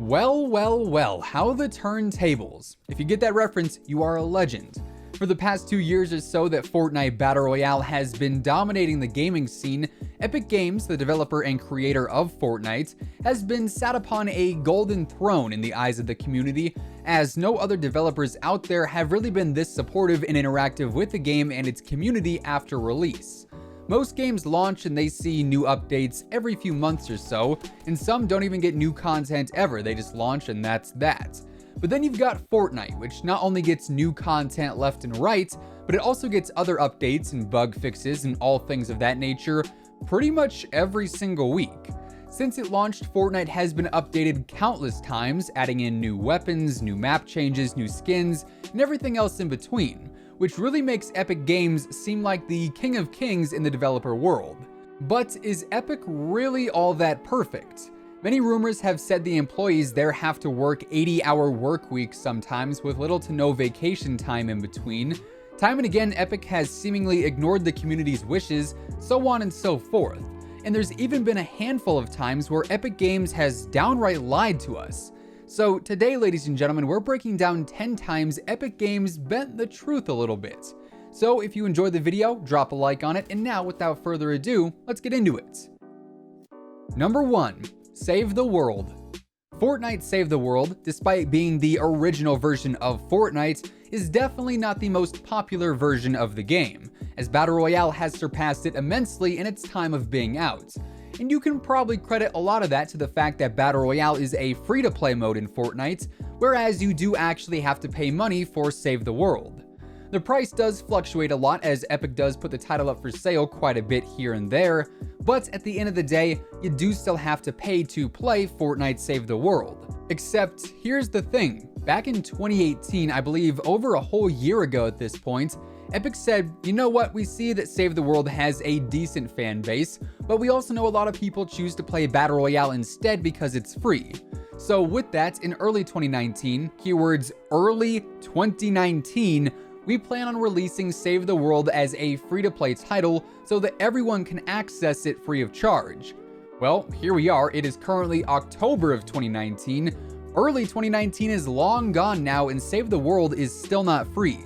Well, how the turntables. If you get that reference, you are a legend. For the past 2 years or so that Fortnite Battle Royale has been dominating the gaming scene, Epic Games, the developer and creator of Fortnite, has been sat upon a golden throne in the eyes of the community, as no other developers out there have really been this supportive and interactive with the game and its community after release. Most games launch and they see new updates every few months or so, and some don't even get new content ever, they just launch and that's that. But then you've got Fortnite, which not only gets new content left and right, but it also gets other updates and bug fixes and all things of that nature pretty much every single week. Since it launched, Fortnite has been updated countless times, adding in new weapons, new map changes, new skins, and everything else in between, which really makes Epic Games seem like the king of kings in the developer world. But is Epic really all that perfect? Many rumors have said the employees there have to work 80-hour work weeks sometimes with little to no vacation time in between. Time and again, Epic has seemingly ignored the community's wishes, so on and so forth. And there's even been a handful of times where Epic Games has downright lied to us. So today, ladies and gentlemen, we're breaking down 10 times Epic Games bent the truth a little bit. So if you enjoyed the video, drop a like on it, and now without further ado, let's get into it. Number 1. Save the World. Fortnite Save the World, despite being the original version of Fortnite, is definitely not the most popular version of the game, as Battle Royale has surpassed it immensely in its time of being out. And you can probably credit a lot of that to the fact that Battle Royale is a free-to-play mode in Fortnite, whereas you do actually have to pay money for Save the World. The price does fluctuate a lot, as Epic does put the title up for sale quite a bit here and there, but at the end of the day, you do still have to pay to play Fortnite Save the World. Except, here's the thing, back in 2018, I believe over a whole year ago at this point, Epic said, you know what, we see that Save the World has a decent fan base, but we also know a lot of people choose to play Battle Royale instead because it's free. So with that, in early 2019, keywords early 2019, we plan on releasing Save the World as a free-to-play title so that everyone can access it free of charge. Well, here we are, it is currently October of 2019, early 2019 is long gone now and Save the World is still not free.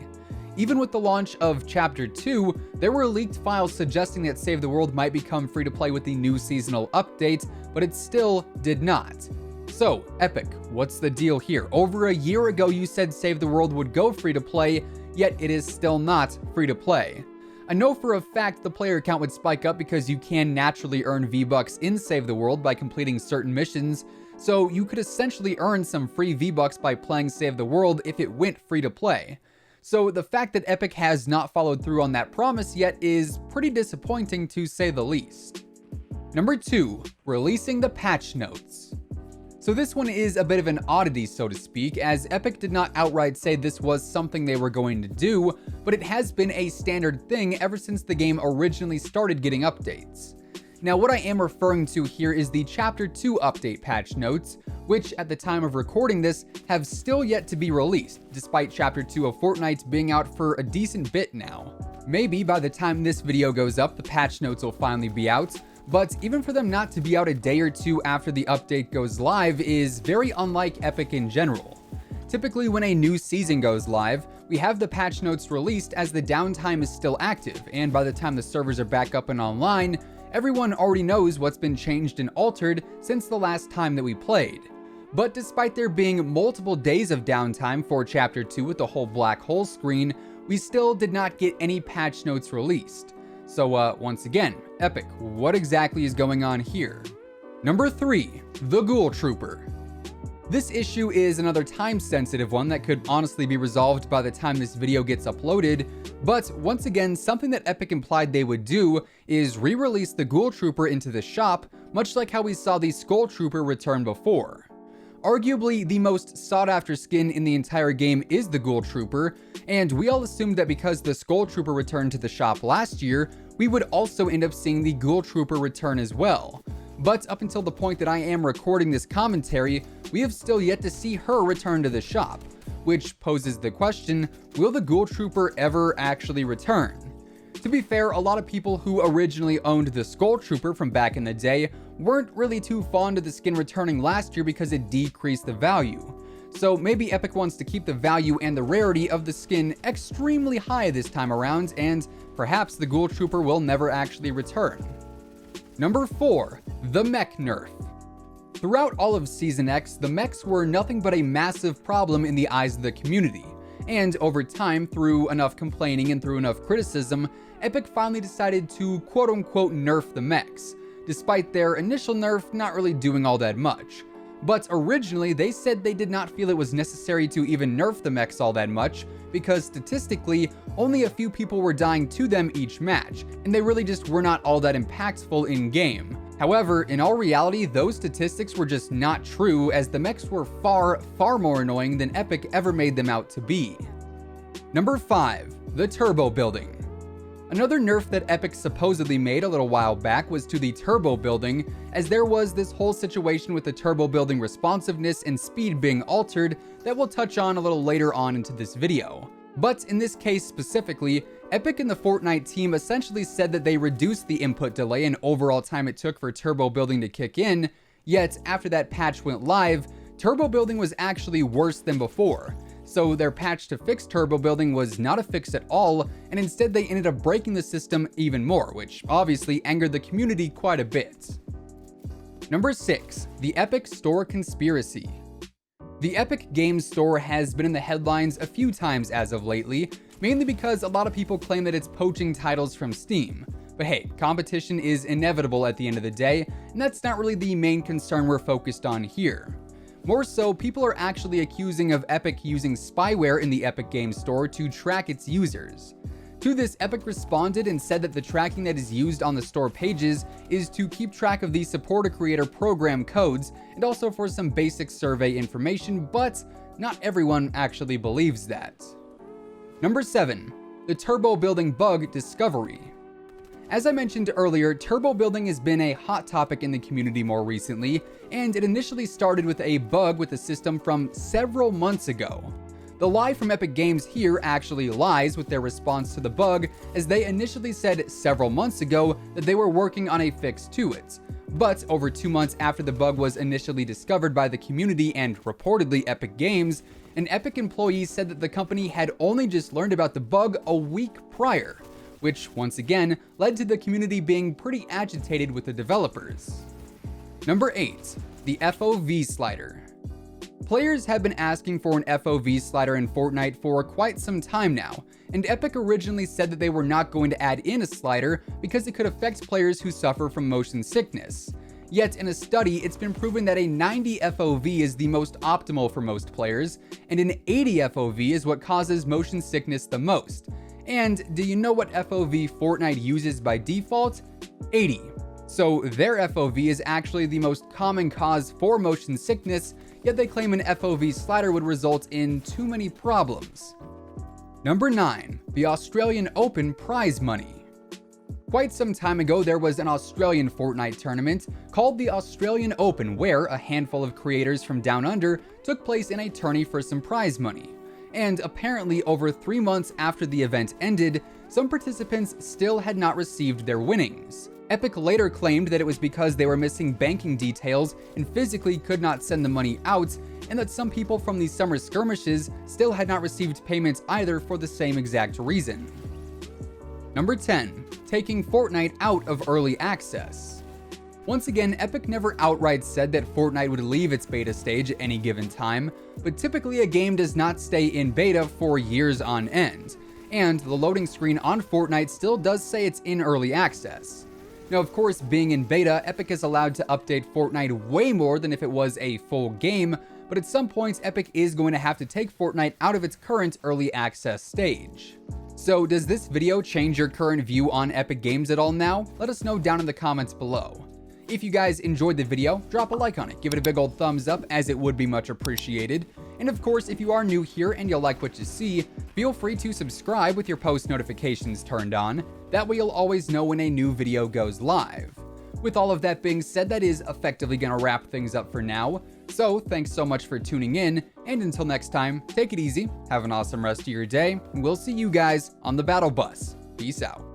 Even with the launch of Chapter 2, there were leaked files suggesting that Save the World might become free-to-play with the new seasonal update, but it still did not. So, Epic, what's the deal here? Over a year ago you said Save the World would go free-to-play, yet it is still not free-to-play. I know for a fact the player count would spike up because you can naturally earn V-Bucks in Save the World by completing certain missions, so you could essentially earn some free V-Bucks by playing Save the World if it went free-to-play. So the fact that Epic has not followed through on that promise yet is pretty disappointing to say the least. Number 2, releasing the patch notes. So this one is a bit of an oddity, so to speak, as Epic did not outright say this was something they were going to do, but it has been a standard thing ever since the game originally started getting updates. Now what I am referring to here is the Chapter 2 update patch notes, which at the time of recording this have still yet to be released, despite Chapter 2 of Fortnite being out for a decent bit now. Maybe by the time this video goes up, the patch notes will finally be out, but even for them not to be out a day or two after the update goes live is very unlike Epic in general. Typically when a new season goes live, we have the patch notes released as the downtime is still active, and by the time the servers are back up and online, everyone already knows what's been changed and altered since the last time that we played. But despite there being multiple days of downtime for Chapter 2 with the whole black hole screen, we still did not get any patch notes released. So once again, Epic, what exactly is going on here? Number 3, the Ghoul Trooper. This issue is another time-sensitive one that could honestly be resolved by the time this video gets uploaded, but once again, something that Epic implied they would do is re-release the Ghoul Trooper into the shop, much like how we saw the Skull Trooper return before. Arguably, the most sought-after skin in the entire game is the Ghoul Trooper, and we all assumed that because the Skull Trooper returned to the shop last year, we would also end up seeing the Ghoul Trooper return as well. But up until the point that I am recording this commentary, we have still yet to see her return to the shop, which poses the question, will the Ghoul Trooper ever actually return? To be fair, a lot of people who originally owned the Skull Trooper from back in the day weren't really too fond of the skin returning last year because it decreased the value. So maybe Epic wants to keep the value and the rarity of the skin extremely high this time around, and perhaps the Ghoul Trooper will never actually return. Number 4. The Mech Nerf. Throughout all of Season X, the mechs were nothing but a massive problem in the eyes of the community, and over time, through enough complaining and through enough criticism, Epic finally decided to quote-unquote nerf the mechs, despite their initial nerf not really doing all that much. But originally, they said they did not feel it was necessary to even nerf the mechs all that much, because statistically, only a few people were dying to them each match, and they really just were not all that impactful in-game. However, in all reality, those statistics were just not true, as the mechs were far, far more annoying than Epic ever made them out to be. Number 5. The Turbo Building. Another nerf that Epic supposedly made a little while back was to the turbo building, as there was this whole situation with the turbo building responsiveness and speed being altered that we'll touch on a little later on into this video. But in this case specifically, Epic and the Fortnite team essentially said that they reduced the input delay and overall time it took for turbo building to kick in, yet after that patch went live, turbo building was actually worse than before. So their patch to fix turbo building was not a fix at all, and instead they ended up breaking the system even more, which obviously angered the community quite a bit. Number 6. The Epic Store Conspiracy. The Epic Games Store has been in the headlines a few times as of lately, mainly because a lot of people claim that it's poaching titles from Steam. But hey, competition is inevitable at the end of the day, and that's not really the main concern we're focused on here. More so, people are actually accusing of Epic using spyware in the Epic Games Store to track its users. To this, Epic responded and said that the tracking that is used on the store pages is to keep track of the supporter creator program codes and also for some basic survey information, but not everyone actually believes that. Number 7. The Turbo Building Bug Discovery. As I mentioned earlier, turbo building has been a hot topic in the community more recently, and it initially started with a bug with the system from several months ago. The lie from Epic Games here actually lies with their response to the bug, as they initially said several months ago that they were working on a fix to it. But over 2 months after the bug was initially discovered by the community and reportedly Epic Games, an Epic employee said that the company had only just learned about the bug a week prior, which once again led to the community being pretty agitated with the developers. Number 8. The FOV Slider. Players have been asking for an FOV slider in Fortnite for quite some time now, and Epic originally said that they were not going to add in a slider because it could affect players who suffer from motion sickness. Yet in a study, it's been proven that a 90 FOV is the most optimal for most players, and an 80 FOV is what causes motion sickness the most. And do you know what FOV Fortnite uses by default? 80. So their FOV is actually the most common cause for motion sickness, yet they claim an FOV slider would result in too many problems. Number 9. The Australian Open prize money. Quite some time ago, there was an Australian Fortnite tournament called the Australian Open, where a handful of creators from Down Under took place in a tourney for some prize money. And apparently over 3 months after the event ended, some participants still had not received their winnings. Epic later claimed that it was because they were missing banking details and physically could not send the money out, and that some people from the summer skirmishes still had not received payments either for the same exact reason. Number 10. Taking Fortnite out of early access. Once again, Epic never outright said that Fortnite would leave its beta stage at any given time, but typically a game does not stay in beta for years on end, and the loading screen on Fortnite still does say it's in early access. Now, of course, being in beta, Epic is allowed to update Fortnite way more than if it was a full game, but at some points, Epic is going to have to take Fortnite out of its current early access stage. So does this video change your current view on Epic Games at all now? Let us know down in the comments below. If you guys enjoyed the video, drop a like on it, give it a big old thumbs up as it would be much appreciated. And of course, if you are new here and you'll like what you see, feel free to subscribe with your post notifications turned on. That way you'll always know when a new video goes live. With all of that being said, that is effectively gonna wrap things up for now. So thanks so much for tuning in, and until next time, take it easy, have an awesome rest of your day, and we'll see you guys on the battle bus. Peace out.